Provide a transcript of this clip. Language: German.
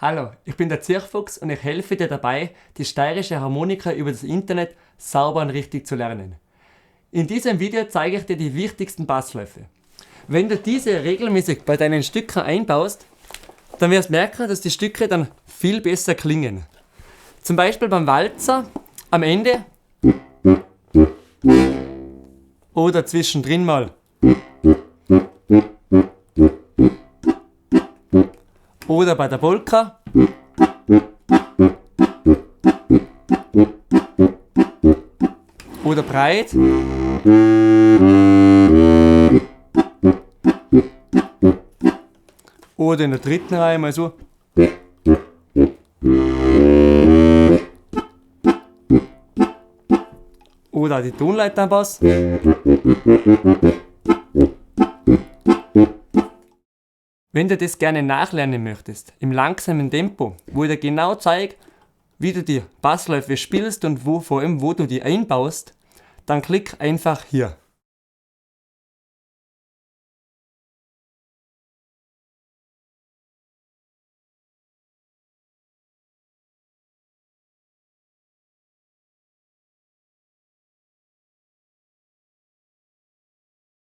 Hallo, ich bin der Zirchfuchs und ich helfe dir dabei, die steirische Harmonika über das Internet sauber und richtig zu lernen. In diesem Video zeige ich dir die wichtigsten Bassläufe. Wenn du diese regelmäßig bei deinen Stücken einbaust, dann wirst du merken, dass die Stücke dann viel besser klingen. Zum Beispiel beim Walzer am Ende oder zwischendrin mal. Oder bei der Polka. Oder breit. Oder in der dritten Reihe mal so. Oder die Tonleiter am Bass. Wenn du das gerne nachlernen möchtest, im langsamen Tempo, wo ich dir genau zeige, wie du die Bassläufe spielst und vor allem wo du die einbaust, dann klick einfach hier.